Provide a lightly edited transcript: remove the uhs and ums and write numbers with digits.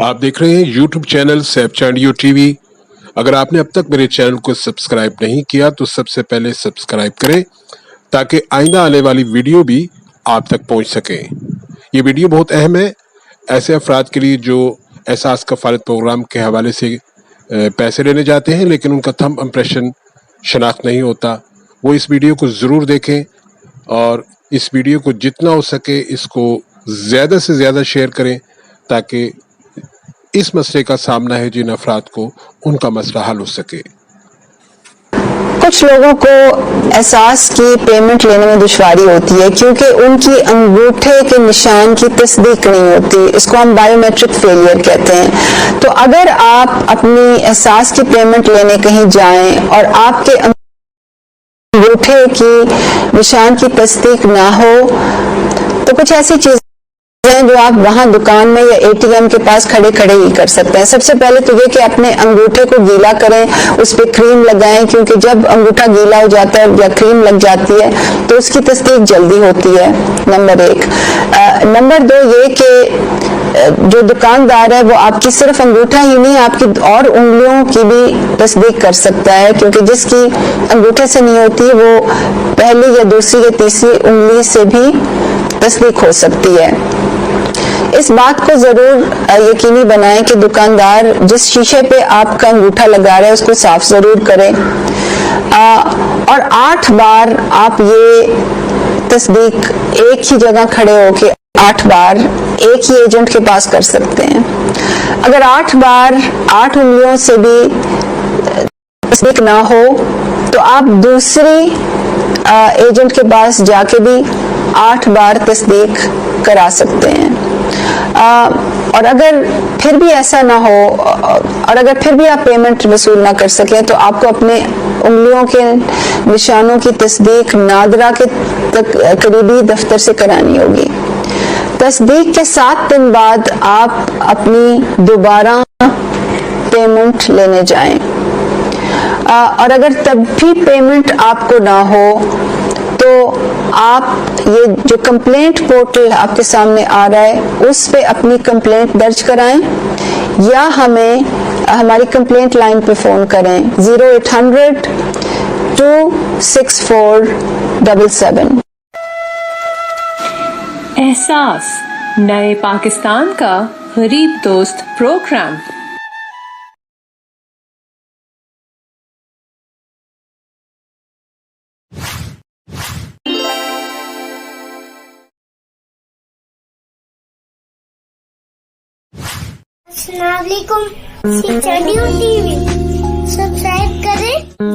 आप देख रहे हैं YouTube channel Saif Chandio TV. अगर आपने अब तक मेरे चैनल को सब्सक्राइब नहीं किया तो सबसे पहले सब्सक्राइब करें ताकि आइंदा आने वाली वीडियो भी आप तक पहुंच सके। ये वीडियो बहुत अहम है ऐसे अफराद के लिए जो एहसास कफालत प्रोग्राम के हवाले से पैसे लेने जाते हैं लेकिन उनका थंब इम्प्रेशन शनाख्त नहीं होता। वो इस वीडियो को ज़रूर देखें और इस वीडियो को जितना हो सके इसको ज़्यादा से ज़्यादा शेयर करें ताकि इस मसले का सामना है जिन अफराद को उनका मसला हल हो सके। कुछ लोगों को एहसास की पेमेंट लेने में दुश्वारी होती है क्योंकि उनकी अंगूठे के निशान की तस्दीक नहीं होती। इसको हम बायोमेट्रिक फेलियर कहते हैं। तो अगर आप अपनी एहसास की पेमेंट लेने कहीं जाएं और आपके अंगूठे की निशान की तस्दीक ना हो तो कुछ ऐसी चीजें जो आप वहां दुकान में या एटीएम के पास खड़े खड़े ही कर सकते हैं। सबसे पहले तो ये कि अपने अंगूठे को गीला करें, उस पर क्रीम लगाएं, क्योंकि जब अंगूठा गीला हो जाता है या क्रीम लग जाती है तो उसकी तस्दीक जल्दी होती है, नंबर 1। नंबर 2 ये कि जो दुकानदार है वो आपकी सिर्फ अंगूठा ही नहीं आपकी और उंगलियों की भी तस्दीक कर सकता है, क्योंकि जिसकी अंगूठे से नहीं होती वो पहली या दूसरी या तीसरी उंगली से भी तस्दीक हो सकती है। इस बात को जरूर यकीनी बनाएं कि दुकानदार जिस शीशे पे आपका अंगूठा लगा रहा है उसको साफ जरूर करें। और 8 बार आप ये तस्दीक एक ही जगह खड़े होके 8 बार एक ही एजेंट के पास कर सकते हैं। अगर 8 बार 8 उंगलियों से भी तस्दीक ना हो तो आप दूसरी एजेंट के पास जाके भी 8 बार तस्दीक करा सकते हैं। और अगर फिर भी ऐसा ना हो और अगर फिर भी आप पेमेंट वसूल ना कर सके तो आपको अपने उंगलियों के निशानों की तस्दीक नादरा के करीबी दफ्तर से करानी होगी। तस्दीक के 7 दिन बाद आप अपनी दोबारा पेमेंट लेने जाएं। और अगर तब भी पेमेंट आपको ना हो तो आप ये जो कंप्लेंट पोर्टल आपके सामने आ रहा है उस पे अपनी कंप्लेंट दर्ज कराएं या हमें हमारी कंप्लेंट लाइन पे फोन करें 0800 264 77। एहसास नए पाकिस्तान का गरीब दोस्त प्रोग्राम। अस्सलामुअलैकुम, सैफ चांडियो टीवी सब्सक्राइब करें